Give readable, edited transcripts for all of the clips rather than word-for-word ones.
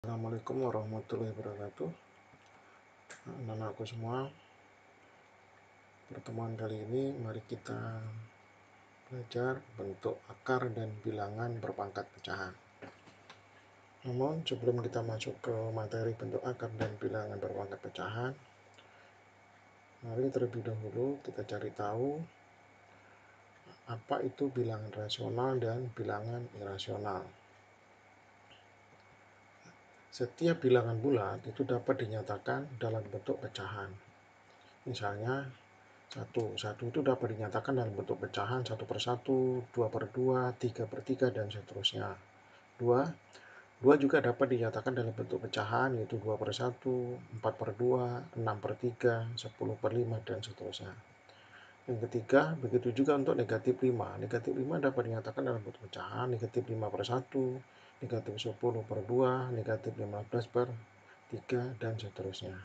Assalamualaikum warahmatullahi wabarakatuh. Anak-anakku semua, pertemuan kali ini mari kita belajar bentuk akar dan bilangan berpangkat pecahan. Namun sebelum kita masuk ke materi bentuk akar dan bilangan berpangkat pecahan, mari terlebih dahulu kita cari tahu apa itu bilangan rasional dan bilangan irasional. Setiap bilangan bulat itu dapat dinyatakan dalam bentuk pecahan. Misalnya, Satu itu dapat dinyatakan dalam bentuk pecahan 1/1, 2/2, 3/3, dan seterusnya. Dua juga dapat dinyatakan dalam bentuk pecahan yaitu 2/1, 4/2, 6/3, 10/5, dan seterusnya. Yang ketiga, begitu juga untuk negatif 5. Negatif 5 dapat dinyatakan dalam bentuk pecahan negatif 5/1, negatif 10/2, negatif 15/3, dan seterusnya.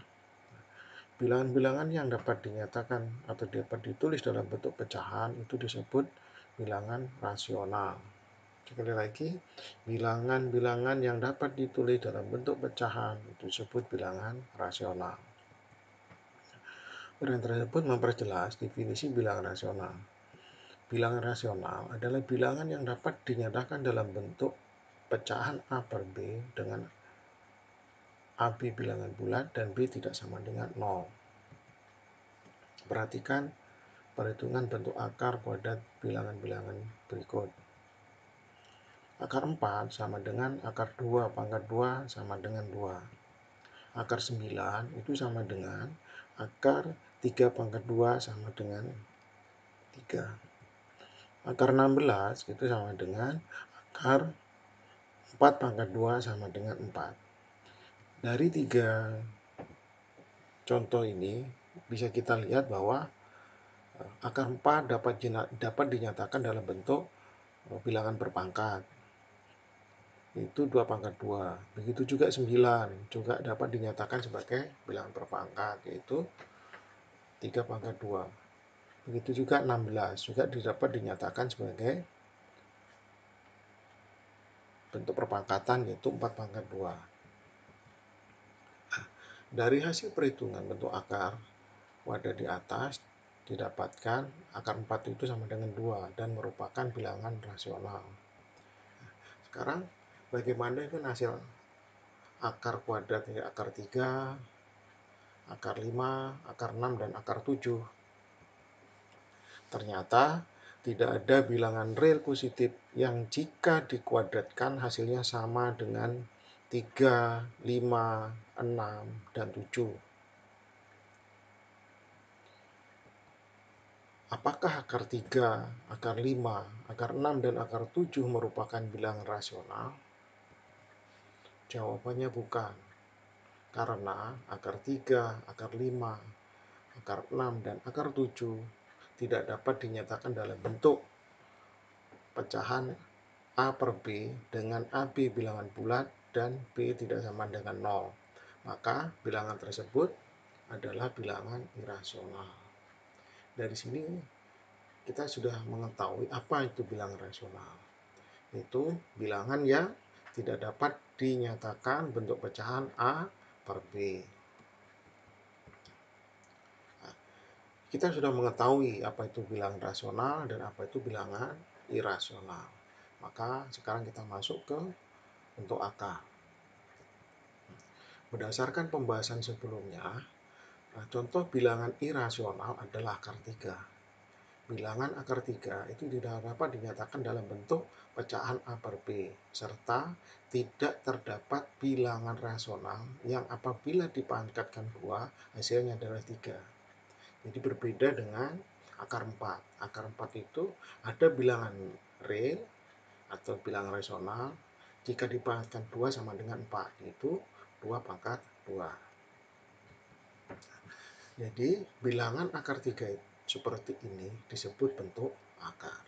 Bilangan-bilangan yang dapat dinyatakan atau dapat ditulis dalam bentuk pecahan itu disebut bilangan rasional. Sekali lagi, bilangan-bilangan yang dapat ditulis dalam bentuk pecahan itu disebut bilangan rasional. Uraian tersebut memperjelas definisi bilangan rasional. Bilangan rasional adalah bilangan yang dapat dinyatakan dalam bentuk pecahan A per B dengan AB bilangan bulat dan B tidak sama dengan 0. Perhatikan perhitungan bentuk akar kuadrat bilangan-bilangan berikut. Akar 4 sama dengan akar 2 pangkat 2 sama dengan 2. Akar 9 itu sama dengan akar 3 pangkat 2 sama dengan 3. Akar 16 itu sama dengan akar 4 pangkat 2 sama dengan 4. Dari 3 contoh ini bisa kita lihat bahwa akar 4 dapat dinyatakan dalam bentuk bilangan berpangkat, itu 2/2. Begitu juga 9 juga dapat dinyatakan sebagai bilangan berpangkat, yaitu 3/2. Begitu juga 16 juga dapat dinyatakan sebagai bentuk perpangkatan, yaitu 4/2. Dari hasil perhitungan bentuk akar kuadrat di atas didapatkan akar 4 itu sama dengan 2 dan merupakan bilangan rasional. Sekarang bagaimana itu hasil akar kuadrat, akar 3, akar 5, akar 6, dan akar 7? Ternyata tidak ada bilangan real positif yang jika dikuadratkan hasilnya sama dengan 3, 5, 6, dan 7. Apakah akar 3, akar 5, akar 6, dan akar 7 merupakan bilangan rasional? Jawabannya bukan. Karena akar 3, akar 5, akar 6, dan akar 7 tidak dapat dinyatakan dalam bentuk pecahan A per B dengan AB bilangan bulat dan B tidak sama dengan 0. Maka bilangan tersebut adalah bilangan irasional. Dari sini kita sudah mengetahui apa itu bilangan rasional. Itu bilangan yang tidak dapat dinyatakan bentuk pecahan A per B. Kita sudah mengetahui apa itu bilangan rasional dan apa itu bilangan irasional. Maka sekarang kita masuk ke bentuk akar. Berdasarkan pembahasan sebelumnya, contoh bilangan irasional adalah akar 3. Bilangan akar 3 itu tidak dapat dinyatakan dalam bentuk pecahan A per B, serta tidak terdapat bilangan rasional yang apabila dipangkatkan 2 hasilnya adalah 3. Jadi berbeda dengan akar 4. Akar 4 itu ada bilangan real atau bilangan rasional jika dipangkatkan 2 sama dengan 4, yaitu 2/2. Jadi bilangan akar 3 seperti ini disebut bentuk akar.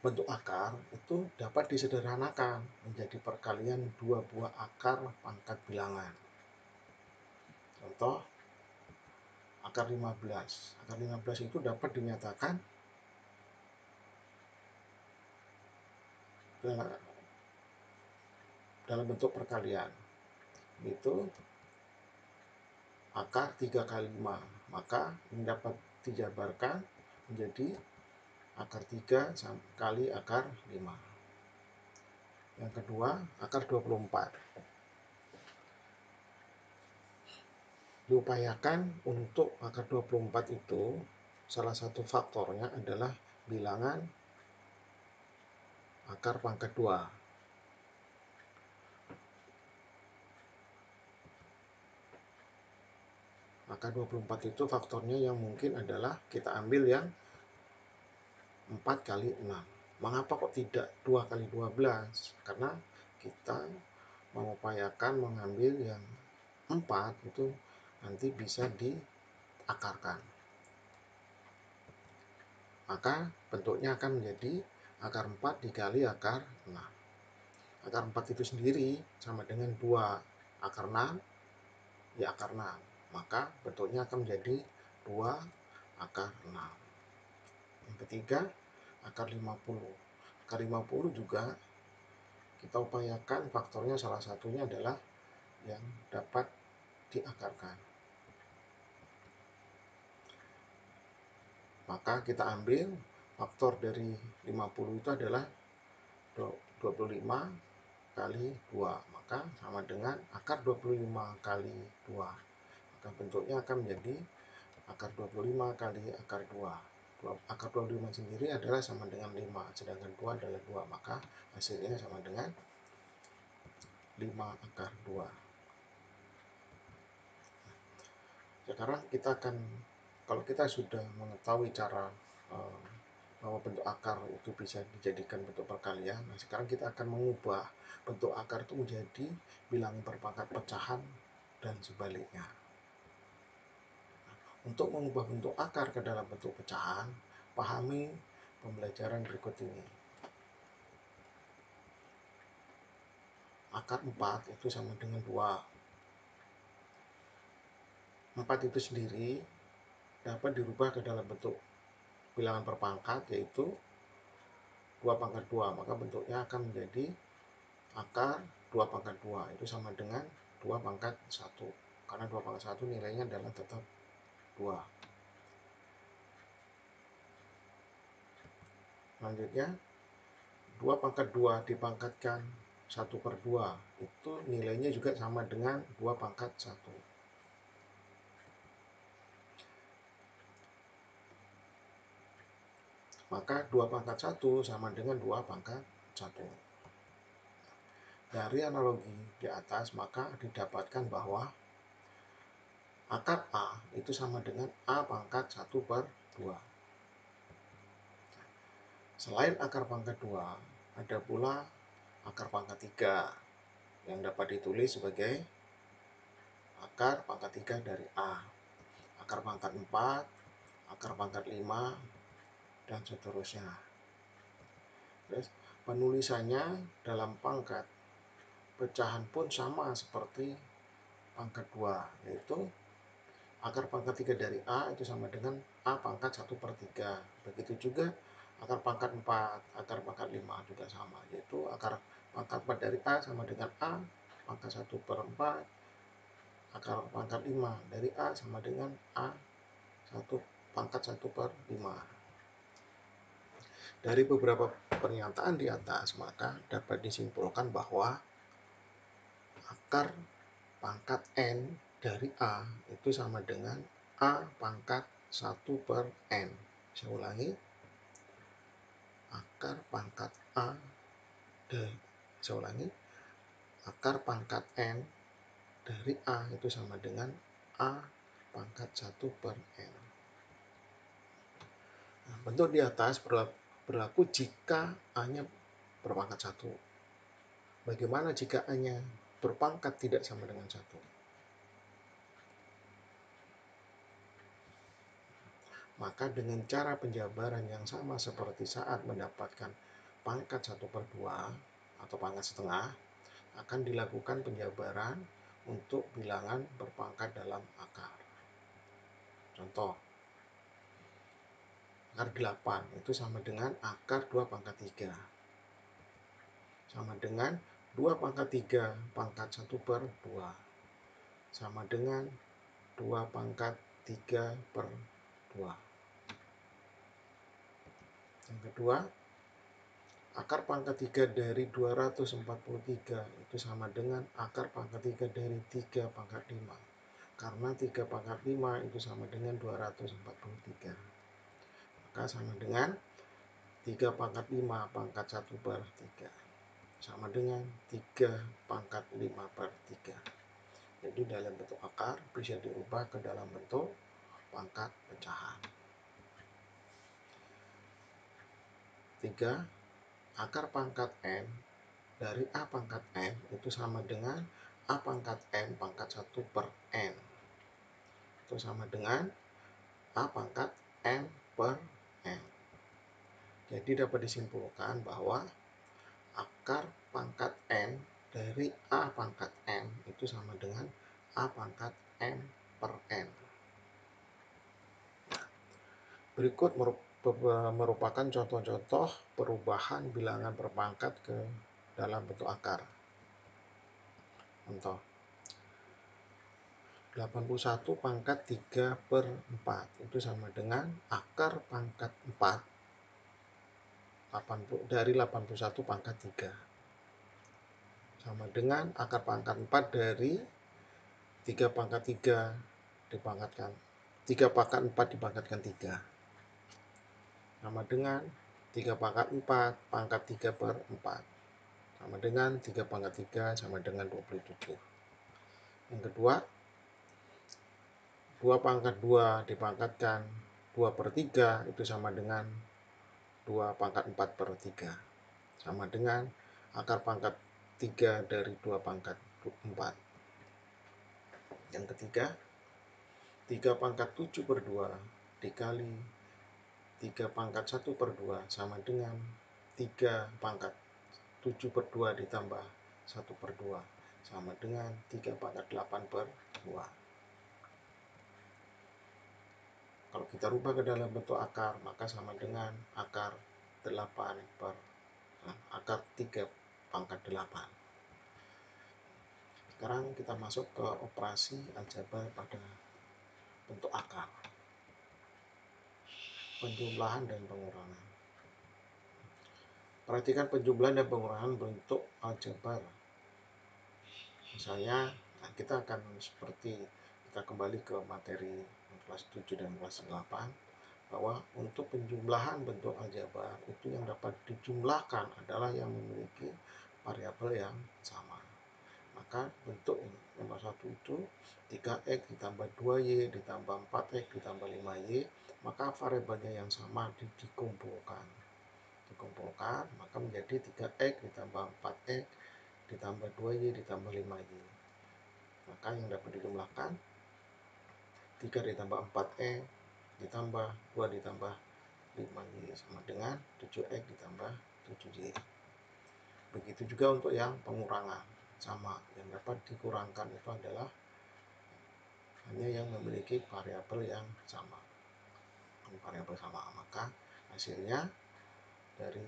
Bentuk akar itu dapat disederhanakan menjadi perkalian dua buah akar pangkat bilangan. Contoh, akar 15. Akar 15 itu dapat dinyatakan dalam bentuk perkalian. Itu akar 3 kali 5. Maka ini dapat dijabarkan menjadi akar 3 kali akar 5. Yang kedua, akar 24. Diupayakan untuk akar 24 itu salah satu faktornya adalah bilangan akar pangkat 2. Maka 24 itu faktornya yang mungkin adalah kita ambil yang 4 kali 6. Mengapa kok tidak 2 kali 12? Karena kita mengupayakan mengambil yang 4 itu nanti bisa diakarkan. Maka bentuknya akan menjadi akar 4 dikali akar 6. Akar 4 itu sendiri sama dengan 2 akar 6, ya akar 6. Maka bentuknya akan menjadi 2 akar 6. Yang ketiga, akar 50. Akar 50 juga kita upayakan faktornya salah satunya adalah yang dapat diakarkan. Maka kita ambil faktor dari 50 itu adalah 25 kali 2. Maka sama dengan akar 25 kali 2. Maka bentuknya akan menjadi akar 25 kali akar 2. Akar 25 sendiri adalah sama dengan 5, sedangkan 2 adalah 2. Maka hasilnya sama dengan 5 akar 2. Sekarang kita akan, kalau kita sudah mengetahui cara bahwa bentuk akar itu bisa dijadikan bentuk perkalian, nah sekarang kita akan mengubah bentuk akar itu menjadi bilangan berpangkat pecahan dan sebaliknya. Untuk mengubah bentuk akar ke dalam bentuk pecahan, pahami pembelajaran berikut ini. Akar 4 itu sama dengan 2. 4 itu sendiri dapat dirubah ke dalam bentuk bilangan berpangkat, yaitu 2 pangkat 2. Maka bentuknya akan menjadi akar 2 pangkat 2. Itu sama dengan 2 pangkat 1. Karena 2 pangkat 1 nilainya adalah tetap 2. Selanjutnya, 2 pangkat 2 dipangkatkan 1 per 2. Itu nilainya juga sama dengan 2 pangkat 1. Maka 2 pangkat 1 sama dengan 2 pangkat 1. Dari analogi di atas, maka didapatkan bahwa akar A itu sama dengan A pangkat 1 per 2. Selain akar pangkat 2, ada pula akar pangkat 3 yang dapat ditulis sebagai akar pangkat 3 dari A, akar pangkat 4, akar pangkat 5, dan seterusnya. Terus, penulisannya dalam pangkat pecahan pun sama seperti pangkat 2, yaitu akar pangkat 3 dari A itu sama dengan A pangkat 1 per 3. Begitu juga akar pangkat 4, akar pangkat 5 juga sama, yaitu akar pangkat 4 dari A sama dengan A pangkat 1 per 4, akar pangkat 5 dari A sama dengan A 1 pangkat 1 per 5. Dari beberapa pernyataan di atas, maka dapat disimpulkan bahwa akar pangkat N dari A itu sama dengan A pangkat 1 per N. Saya ulangi, akar pangkat A saya ulangi, akar pangkat N dari A itu sama dengan A pangkat 1 per N. Nah, bentuk di atas berlaku jika A-nya berpangkat 1. Bagaimana jika A-nya berpangkat tidak sama dengan 1? Maka dengan cara penjabaran yang sama seperti saat mendapatkan pangkat 1 per 2 atau pangkat setengah, akan dilakukan penjabaran untuk bilangan berpangkat dalam akar. Contoh, akar 8 itu sama dengan akar 2 pangkat 3. Sama dengan 2 pangkat 3 pangkat 1 per 2 sama dengan 2 pangkat 3 per 2. Yang kedua, akar pangkat 3 dari 243 itu sama dengan akar pangkat 3 dari 3 pangkat 5. Karena 3 pangkat 5 itu sama dengan 243. Maka sama dengan 3 pangkat 5 pangkat 1 per 3. Sama dengan 3 pangkat 5 per 3. Jadi dalam bentuk akar bisa diubah ke dalam bentuk pangkat pecahan. 3. Akar pangkat n dari A pangkat n itu sama dengan A pangkat n pangkat 1 per n. Itu sama dengan A pangkat n per n. Jadi dapat disimpulkan bahwa akar pangkat n dari A pangkat n itu sama dengan A pangkat n per n. Berikut merupakan contoh-contoh perubahan bilangan berpangkat ke dalam bentuk akar. Contoh, 81 pangkat 3 per 4 itu sama dengan akar pangkat 4 dari 81 pangkat 3. Sama dengan akar pangkat 4 dari 3 pangkat 3 dipangkatkan 3 pangkat 4 dipangkatkan 3. Sama dengan 3 pangkat 4 pangkat 3 per 4. Sama dengan 3 pangkat 3 sama dengan 27. Yang kedua, 2 pangkat 2 dipangkatkan 2 per 3 itu sama dengan 2 pangkat 4 per 3. Sama dengan akar pangkat 3 dari 2 pangkat 4. Yang ketiga, 3 pangkat 7 per 2 dikali 3 pangkat 1 per 2 sama dengan 3 pangkat 7 per 2 ditambah 1 per 2 sama dengan 3 pangkat 8 per 2. Kalau kita rubah ke dalam bentuk akar, maka sama dengan akar 8 per akar 3 pangkat 8. Sekarang kita masuk ke operasi aljabar pada bentuk akar. Penjumlahan dan pengurangan. Perhatikan penjumlahan dan pengurangan bentuk aljabar. Misalnya, kita akan kita kembali ke materi kelas 7 dan kelas 8, bahwa untuk penjumlahan bentuk aljabar itu yang dapat dijumlahkan adalah yang memiliki variabel yang sama. Maka bentuk nomor 1 itu 3x ditambah 2y ditambah 4x ditambah 5y, maka variabelnya yang sama dikumpulkan, maka menjadi 3x ditambah 4x ditambah 2y ditambah 5y. Maka yang dapat dijumlahkan 3 ditambah 4e ditambah 2 ditambah 5y sama dengan 7x ditambah 7y. Begitu juga untuk yang pengurangan, sama, yang dapat dikurangkan itu adalah hanya yang memiliki variabel yang sama. Maka hasilnya dari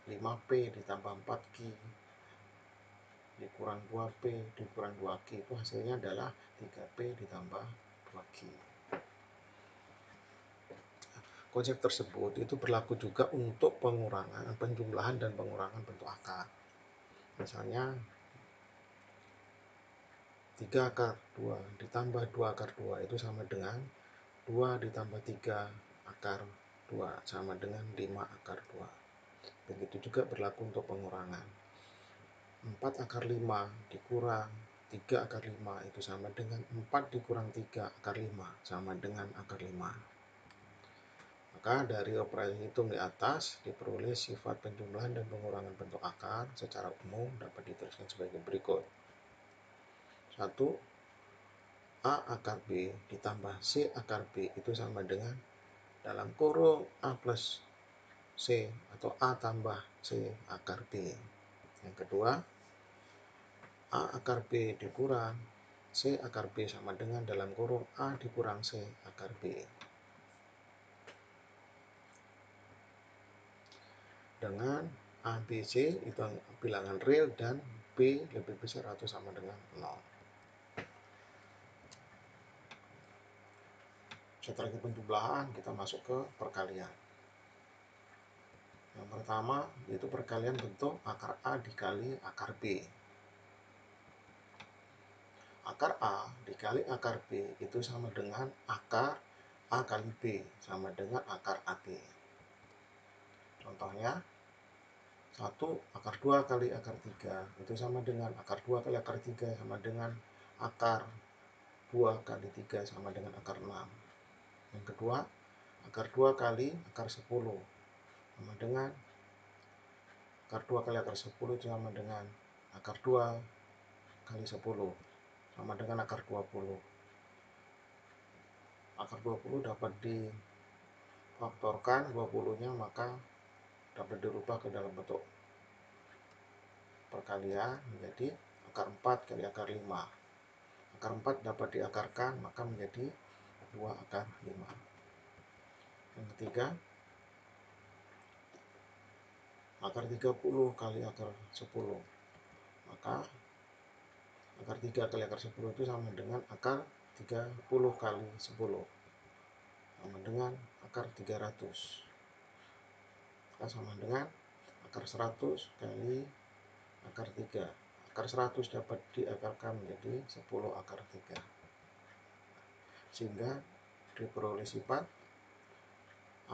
5p ditambah 4q dikurang 2p dikurang 2q itu hasilnya adalah 3p ditambah 2q. Konsep tersebut itu berlaku juga untuk penjumlahan dan pengurangan bentuk akar. Misalnya 3 akar 2 ditambah 2 akar 2 itu sama dengan 2 ditambah 3 akar 2 sama dengan 5 akar 2. Begitu juga berlaku untuk pengurangan. 4 akar 5 dikurang 3 akar 5 itu sama dengan 4 dikurang 3 akar 5 sama dengan akar 5. Maka dari operasi hitung di atas diperoleh sifat penjumlahan dan pengurangan bentuk akar secara umum dapat dituliskan sebagai berikut. 1. A akar B ditambah C akar B itu sama dengan dalam kurung A plus C atau A tambah C akar B. Yang kedua, A akar B dikurang C akar B sama dengan dalam kurung A dikurang C akar B. Dengan A, B, C itu bilangan real dan B lebih besar atau sama dengan 0. Setelah penjumlahan, kita masuk ke perkalian. Yang pertama yaitu perkalian bentuk akar A dikali akar B. Akar A dikali akar B itu sama dengan akar A kali B, sama dengan akar AB. Contohnya, 1 akar 2 kali akar 3 itu sama dengan akar 2 kali akar 3 sama dengan akar 2 kali 3 sama dengan akar 6. Yang kedua, akar 2 kali akar 10 sama dengan akar 2 kali akar 10 itu sama dengan akar 2 kali 10 sama dengan akar 20. Akar 20 dapat difaktorkan 20-nya, maka dapat dirubah ke dalam bentuk perkalian menjadi akar 4 kali akar 5. Akar 4 dapat diakarkan, maka menjadi 2 akar 5. Yang ketiga, akar 30 kali akar 10. Maka akar 3 kali akar 10 itu sama dengan akar 30 kali 10. Sama dengan akar 300. Maka sama dengan akar 100 kali akar 3. Akar 100 dapat diakarkan menjadi 10 akar 3. Sehingga diperoleh sifat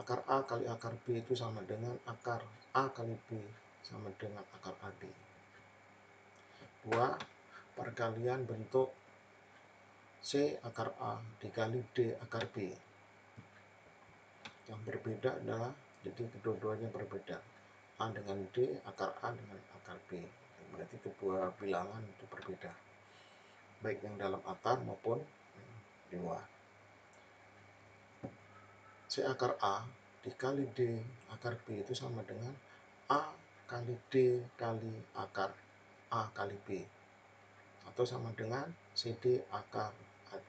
akar A kali akar B itu sama dengan akar A kali B sama dengan akar AB. 2. Perkalian bentuk C akar A dikali D akar B. Yang berbeda adalah, jadi kedua-duanya berbeda. A dengan D, akar A dengan akar B. Berarti kedua bilangan itu berbeda, baik yang dalam akar maupun di luar. C akar A dikali D akar B itu sama dengan A kali D kali akar A kali B, atau sama dengan CD akar AB.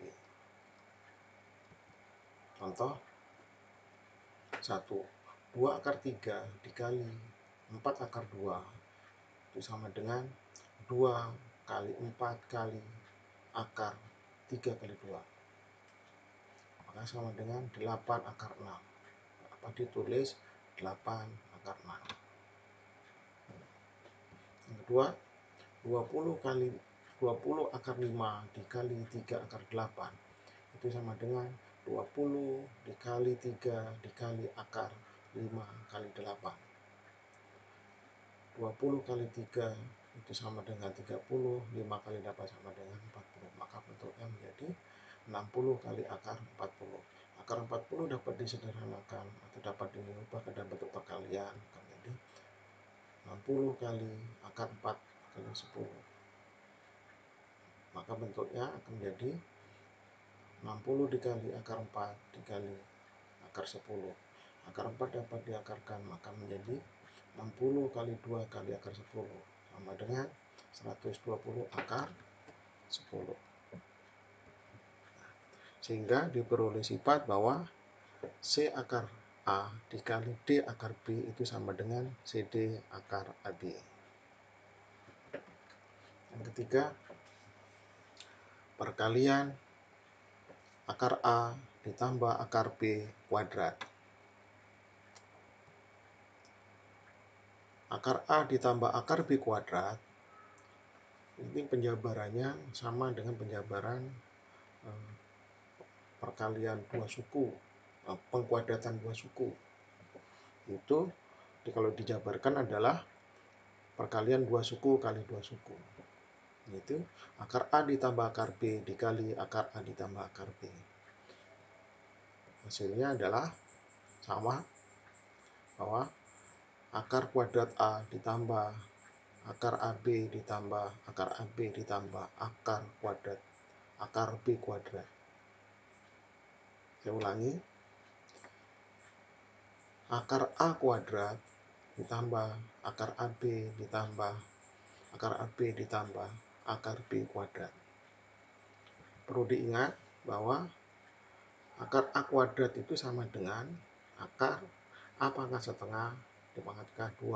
Contoh 1. 2 akar 3 dikali 4 akar 2 itu sama dengan 2 kali 4 kali akar 3 kali 2. Maka sama dengan 8 akar 6. Apa ditulis 8 akar 6. Yang kedua, 20 akar 5 dikali 3 akar 8 itu sama dengan 20 dikali 3 dikali akar 5 kali 8. 20 kali 3 itu sama dengan 30, 5 kali 8 sama dengan 40. Maka bentuknya menjadi 60 kali akar 40. Akar 40 dapat disederhanakan atau dapat diubah ke dalam bentuk perkalian menjadi 60 kali akar 4 kali 10. Maka bentuknya akan menjadi 60 dikali akar 4 dikali akar 10. Akar 4 dapat diakarkan, maka menjadi 60 kali 2 kali akar 10 sama dengan 120 akar 10. Sehingga diperoleh sifat bahwa C akar A dikali D akar B itu sama dengan CD akar AB. Yang ketiga, perkalian akar A ditambah akar B kuadrat. Akar A ditambah akar B kuadrat, ini penjabarannya sama dengan penjabaran perkalian dua suku, pengkuadratan dua suku. Itu kalau dijabarkan adalah perkalian dua suku kali dua suku. Yaitu akar A ditambah akar B dikali akar A ditambah akar B. Hasilnya adalah sama, bahwa akar kuadrat A ditambah akar AB ditambah akar AB ditambah akar kuadrat akar B kuadrat. Saya ulangi, akar A kuadrat ditambah akar AB ditambah akar AB ditambah akar B kuadrat. Perlu diingat bahwa akar A kuadrat itu sama dengan akar A pangkat setengah dipangkat ke 2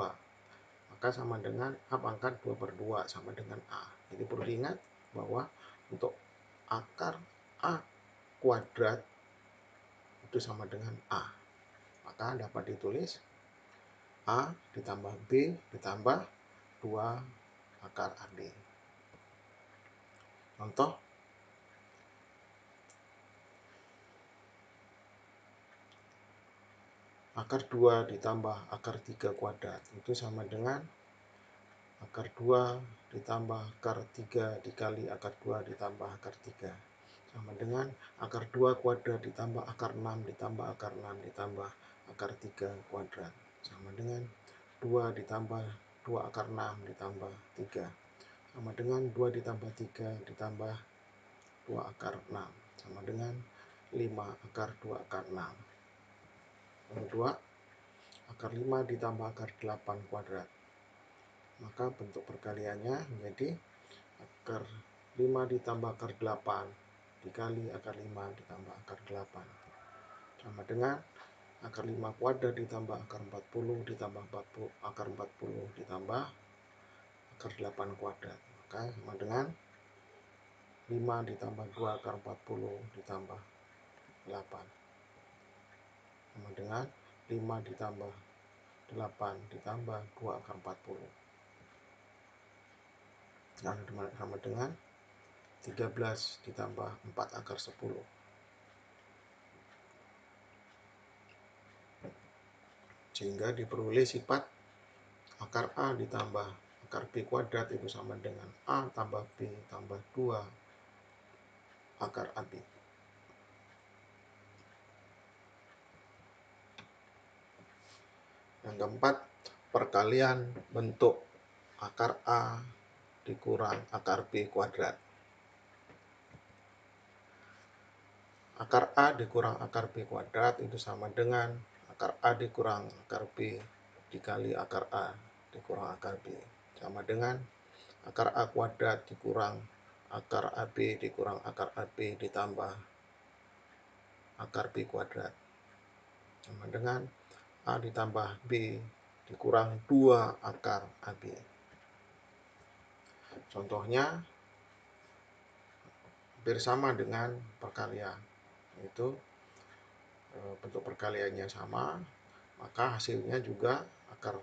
maka sama dengan A pangkat 2 per 2 sama dengan A. Jadi perlu diingat bahwa untuk akar A kuadrat itu sama dengan A. Maka dapat ditulis A ditambah B ditambah 2 akar AB. Contoh, akar 2 ditambah akar 3 kuadrat itu sama dengan akar 2 ditambah akar 3 dikali akar 2 ditambah akar 3. Sama dengan akar 2 kuadrat ditambah akar 6 ditambah akar 6 ditambah akar 3 kuadrat. Sama dengan 2 ditambah 2 akar 6 ditambah 3. Sama dengan 2 ditambah 3 ditambah 2 akar 6. Sama dengan 5 akar 2 akar 6. Yang kedua, akar 5 ditambah akar 8 kuadrat. Maka bentuk perkaliannya menjadi akar 5 ditambah akar 8 dikali akar 5 ditambah akar 8. Sama dengan akar 5 kuadrat ditambah akar 40 ditambah 40 akar 40 ditambah akar 8 kuadrat. Maka sama dengan 5 ditambah 2 akar 40 ditambah 8. Sama dengan 5 ditambah 8 ditambah 2 akar 40. Nah, sama dengan 13 ditambah 4 akar 10. Sehingga diperoleh sifat akar A ditambah akar B kuadrat itu sama dengan A tambah B tambah 2 akar AB. Yang keempat, perkalian bentuk akar A dikurang akar B kuadrat. Akar A dikurang akar B kuadrat itu sama dengan akar A dikurang akar B dikali akar A dikurang akar B. Sama dengan akar A kuadrat dikurang akar AB dikurang akar AB ditambah akar B kuadrat. Sama dengan A ditambah B dikurang 2 akar AB. Contohnya hampir sama dengan perkalian, yaitu bentuk perkaliannya sama, maka hasilnya juga akar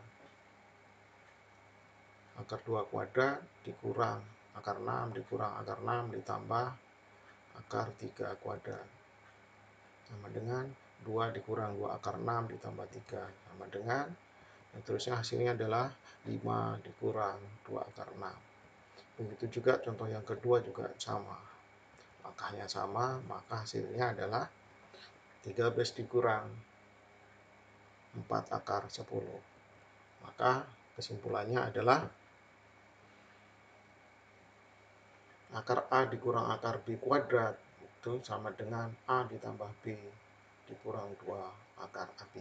2 kuadrat dikurang akar 6 dikurang akar 6 ditambah akar 3 kuadrat. Sama dengan 2 dikurang 2 akar 6 ditambah 3. Sama dengan, dan terusnya hasilnya adalah 5 dikurang 2 akar 6. Begitu juga contoh yang kedua juga sama. Angkanya sama, maka hasilnya adalah 13 dikurang 4 akar 10. Maka kesimpulannya adalah akar A dikurang akar B kuadrat itu sama dengan A ditambah B dikurang 2 akar AB.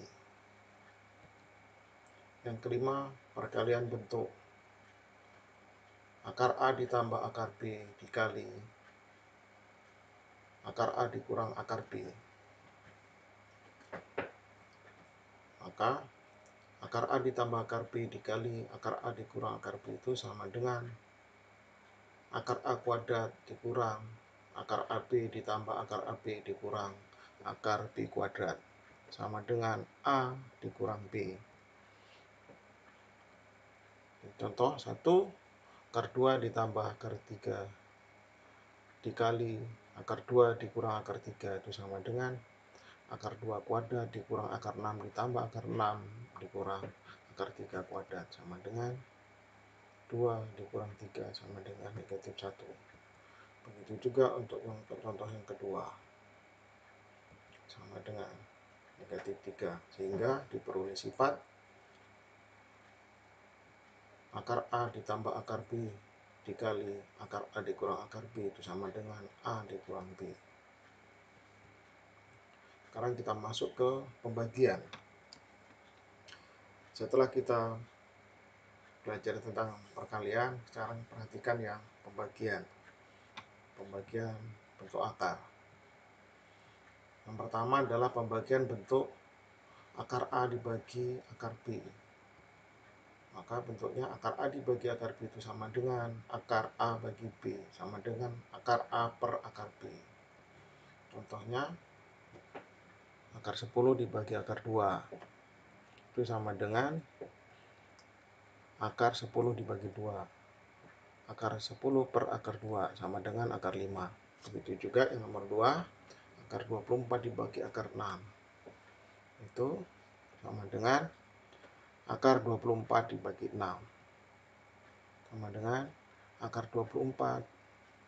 Yang kelima, perkalian bentuk akar A ditambah akar B dikali akar A dikurang akar B. Maka akar A ditambah akar B dikali akar A dikurang akar B itu sama dengan akar A kuadrat dikurang akar AB ditambah akar AB dikurang akar B kuadrat sama dengan A dikurang B. Contoh 1, akar 2 ditambah akar 3 dikali akar 2 dikurang akar 3 itu sama dengan akar 2 kuadrat dikurang akar 6 ditambah akar 6 dikurang akar 3 kuadrat sama dengan 2 dikurang 3 sama dengan negatif 1. Begitu juga untuk contoh yang kedua, sama dengan negatif 3. Sehingga diperoleh sifat akar A ditambah akar B dikali akar A dikurang akar B itu sama dengan A dikurang B. Sekarang kita masuk ke pembagian. Setelah kita belajar tentang perkalian, sekarang perhatikan yang pembagian bentuk akar. Yang pertama adalah pembagian bentuk akar A dibagi akar B. Maka bentuknya akar A dibagi akar B itu sama dengan akar A bagi B sama dengan akar A per akar B. Contohnya, akar 10 dibagi akar 2 itu sama dengan akar 10 dibagi 2. Akar 10 per akar 2 sama dengan akar 5. Begitu juga yang nomor 2, akar 24 dibagi akar 6. Itu sama dengan akar 24 dibagi 6. Sama dengan akar 24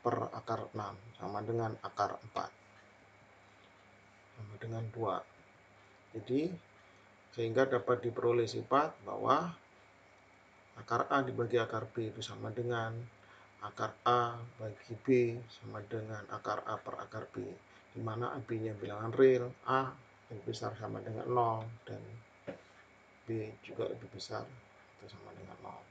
per akar 6 sama dengan akar 4. Sama dengan 2. Jadi, sehingga dapat diperoleh sifat bahwa akar A dibagi akar B itu sama dengan akar A bagi B sama dengan akar A per akar B, di mana B-nya bilangan real, A lebih besar sama dengan 0, dan B juga lebih besar atau sama dengan 0.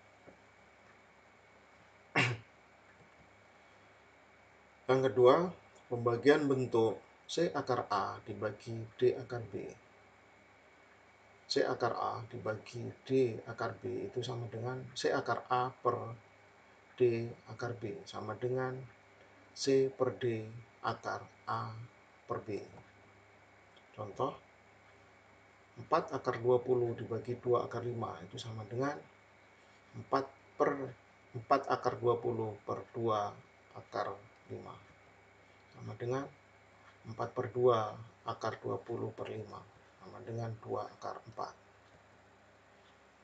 Yang kedua, pembagian bentuk C akar A dibagi D akar B. C akar A dibagi D akar B itu sama dengan C akar A per D akar B sama dengan C per D akar A per B. Contoh, 4 akar 20 dibagi 2 akar 5 itu sama dengan 4 akar 20 per 2 akar 5 sama dengan 4 per 2 akar 20 per 5 sama dengan 2 akar 4.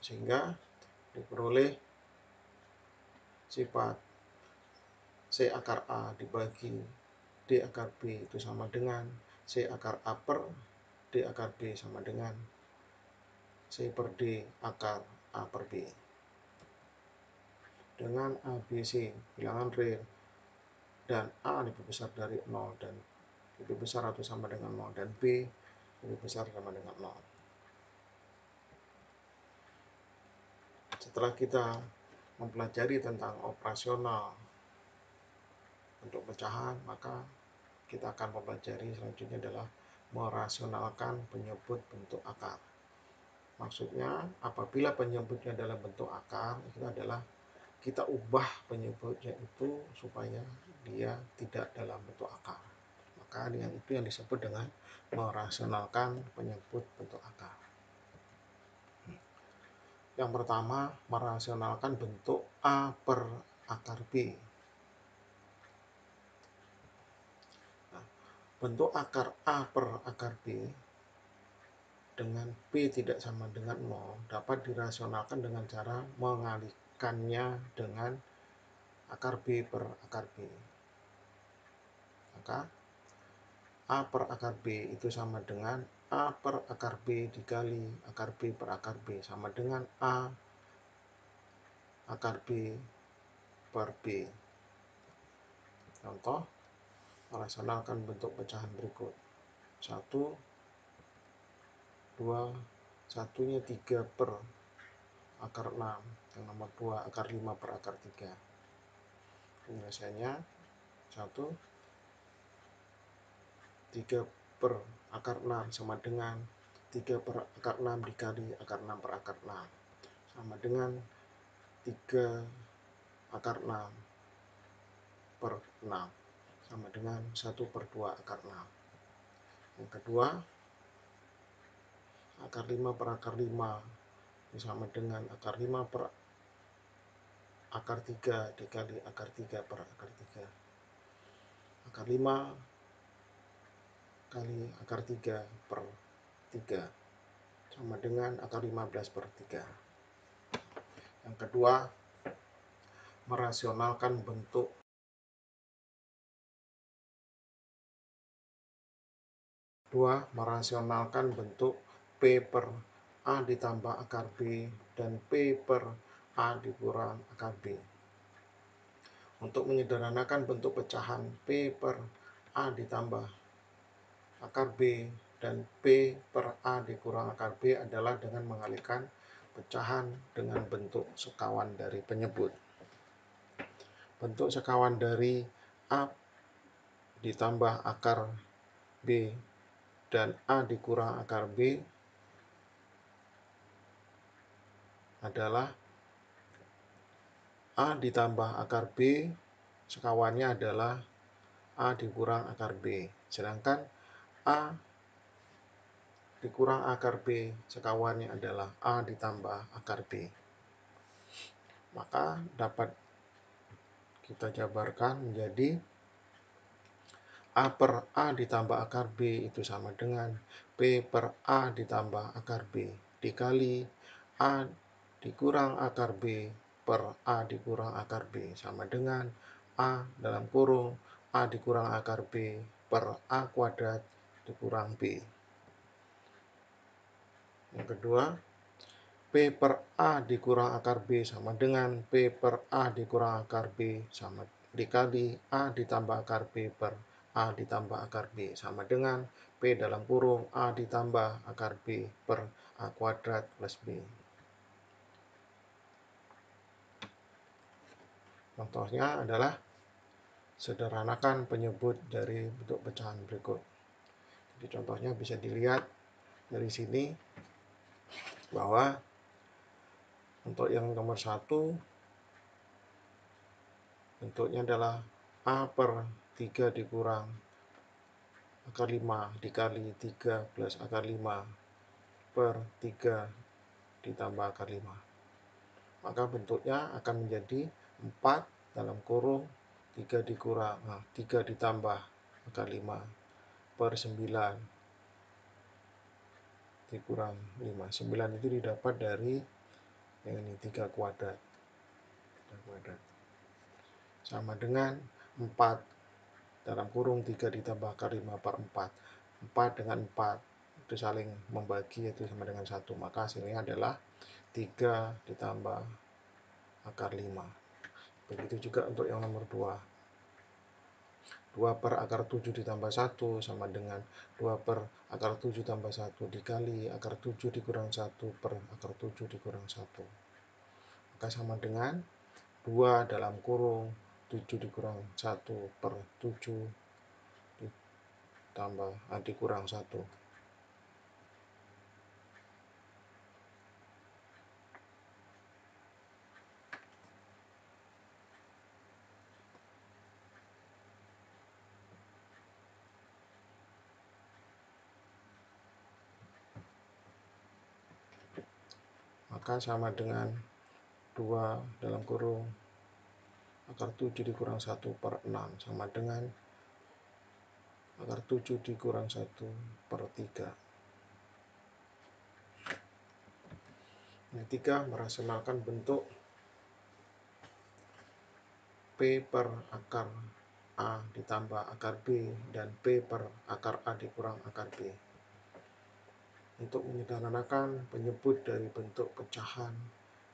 Sehingga diperoleh sifat C akar A dibagi D akar B itu sama dengan C akar A per D akar B sama dengan C per D akar A per B. Dengan A, B, C bilangan real dan A lebih besar dari 0 dan lebih besar atau sama dengan 0 dan B lebih besar sama dengan 0. Setelah kita mempelajari tentang operasional bentuk pecahan, maka kita akan mempelajari selanjutnya adalah merasionalkan penyebut bentuk akar. Maksudnya, apabila penyebutnya dalam bentuk akar, itu adalah kita ubah penyebutnya itu supaya dia tidak dalam bentuk akar. Maka dengan itu yang disebut dengan merasionalkan penyebut bentuk akar. Yang pertama, merasionalkan bentuk A per akar B. Nah, bentuk akar A per akar B dengan B tidak sama dengan 0 dapat dirasionalkan dengan cara mengalihkannya dengan akar B per akar B. Maka A per akar B itu sama dengan A per akar B dikali akar B per akar B sama dengan A akar B per B. Contoh, merasionalkan bentuk pecahan berikut. 1, 2, satunya 3 per akar 6, yang nomor 2 akar 5 per akar 3. Penyelesaiannya 1, 3 per akar 6 sama dengan 3 per akar 6 dikali akar 6 per akar 6 sama dengan 3 akar 6 per 6 sama dengan 1 per 2 akar 6. Yang kedua, akar 5 per akar 5 sama dengan akar 5 per akar 3 dikali akar 3 per akar 3. Akar 5 kali akar 3 per 3 sama dengan akar 15 per 3. Yang kedua, merasionalkan bentuk P per A ditambah akar B dan P per A dikurang akar B. Untuk menyederhanakan bentuk pecahan P per A ditambah akar B dan P per A dikurang akar B adalah dengan mengalihkan pecahan dengan bentuk sekawan dari penyebut. Bentuk sekawan dari A ditambah akar B dan A dikurang akar B adalah A ditambah akar B sekawannya adalah A dikurang akar B. Sedangkan A dikurang akar B sekawannya adalah A ditambah akar B. Maka dapat kita jabarkan menjadi A per A ditambah akar B itu sama dengan P per A ditambah akar B dikali A dikurang akar B per A dikurang akar B sama dengan A dalam kurung A dikurang akar B per A kuadrat dikurang B. Yang kedua, P per A dikurang akar B sama dengan P per A dikurang akar B sama dikali A ditambah akar B per A ditambah akar B sama dengan P dalam kurung A ditambah akar B per A kuadrat plus B. Contohnya adalah sederhanakan penyebut dari bentuk pecahan berikut. Jadi contohnya bisa dilihat dari sini bahwa untuk yang nomor 1 bentuknya adalah A per 3 dikurang akar 5 dikali 3 plus akar 5 per 3 ditambah akar 5. Maka bentuknya akan menjadi 4 dalam kurung 3 ditambah akar 5 per 9 dikurang 5. 9 itu didapat dari yang ini 3 kuadrat. Sama dengan 4 dalam kurung 3 ditambah akar 5 per 4. 4 dengan 4 itu saling membagi yaitu sama dengan 1. Maka hasilnya adalah 3 ditambah akar 5. Begitu juga untuk yang nomor 2. 2 per akar 7 ditambah 1 sama dengan 2 per akar 7 tambah 1 dikali akar 7 dikurang 1 per akar 7 dikurang 1. Maka sama dengan 2 dalam kurung 7 dikurang 1 per 7 ditambah dikurang 1. Maka sama dengan 2 dalam kurung akar 7 dikurang 1 per 6 sama dengan akar 7 dikurang 1 per 3. Yang ketiga, merasionalkan bentuk P per akar A ditambah akar B dan P per akar A dikurang akar B. Untuk menyederhanakan penyebut dari bentuk pecahan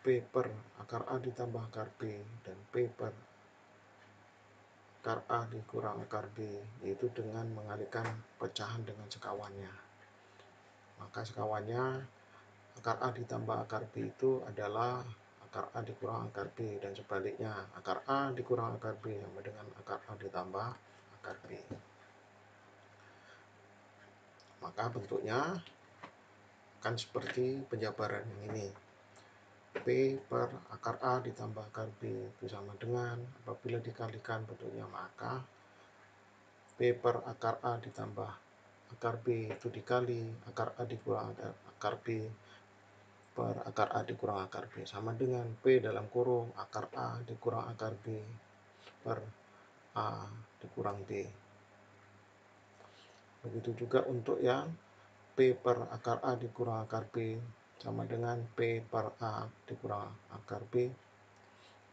P per akar A ditambah akar B dan P per akar A dikurang akar B, yaitu dengan mengalihkan pecahan dengan sekawannya. Maka sekawannya akar A ditambah akar B itu adalah akar A dikurang akar B dan sebaliknya akar A dikurang akar B sama dengan akar A ditambah akar B. Maka bentuknya akan seperti penjabaran yang ini. P per akar A ditambah akar B itu sama dengan apabila dikalikan bentuknya maka P per akar A ditambah akar B itu dikali akar A dikurang akar B per akar A dikurang akar B sama dengan P dalam kurung akar A dikurang akar B per A dikurang B. Begitu juga untuk yang P per akar A dikurang akar B sama dengan P per A dikurang akar B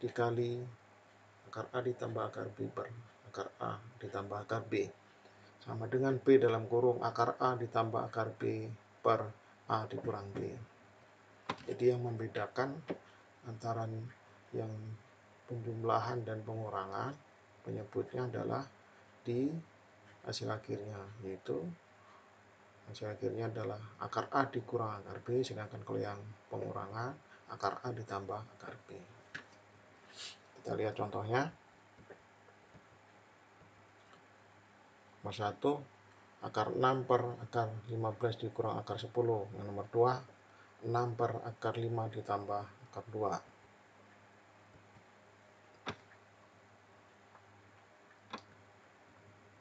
dikali akar A ditambah akar B per akar A ditambah akar B sama dengan P dalam kurung akar A ditambah akar B per A dikurang B. Jadi yang membedakan antara yang penjumlahan dan pengurangan penyebutnya adalah di hasil akhirnya, yaitu hasil akhirnya adalah akar A dikurang akar B, sedangkan kalau yang pengurangan akar A ditambah akar B. Kita lihat contohnya. Nomor 1, akar 6 per akar 15 dikurang akar 10. Yang nomor 2, 6 per akar 5 ditambah akar 2.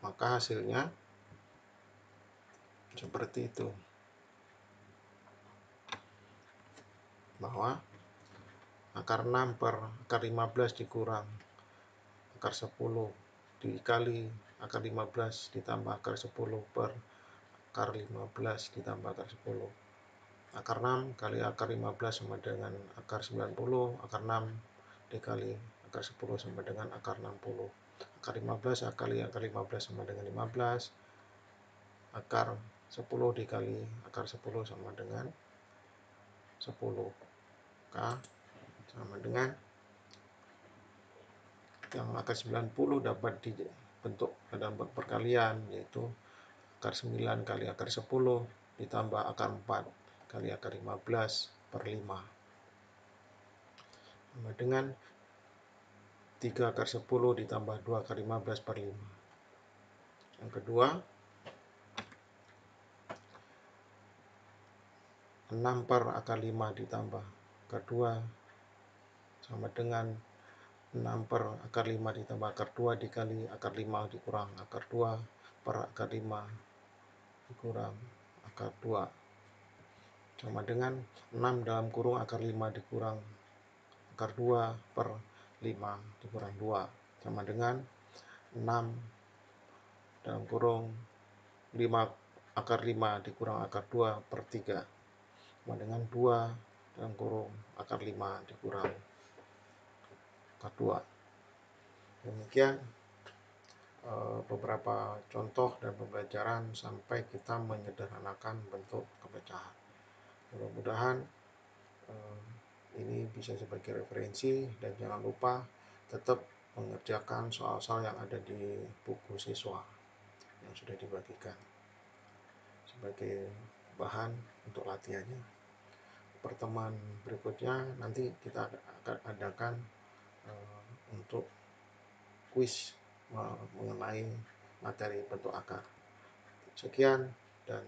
maka hasilnya seperti itu, bahwa akar 6 per akar 15 dikurang akar 10 dikali akar 15 ditambah akar 10 per akar 15 ditambah akar 10. Akar 6 kali akar 15 sama dengan akar 90, akar 6 dikali akar 10 sama dengan akar 60. Akar 15 kali akar 15 sama dengan 15, akar 10 dikali akar 10 sama dengan 10. Maka sama dengan yang akar 90 dapat dibentuk dalam perkalian, yaitu akar 9 kali akar 10 ditambah akar 4 kali akar 15 per 5 sama dengan 3 akar 10 ditambah 2 akar 15 per 5. Yang kedua, 6 per akar 5 ditambah akar 2 sama dengan 6 per akar 5 ditambah akar 2 dikali akar 5 dikurang akar 2 per akar 5 dikurang akar 2 sama dengan 6 dalam kurung akar 5 dikurang akar 2 per 5 dikurang 2 sama dengan 6 dalam kurung 5 akar 5 dikurang akar 2 per 3 sama dengan 2 dalam kurung akar 5 dikurang akar 2. Demikian beberapa contoh dan pembelajaran sampai kita menyederhanakan bentuk kepecahan. Mudah-mudahan ini bisa sebagai referensi, dan jangan lupa tetap mengerjakan soal-soal yang ada di buku siswa yang sudah dibagikan sebagai bahan untuk latihannya. Pertemuan berikutnya nanti kita akan adakan untuk kuis mengenai materi bentuk akar. Sekian dan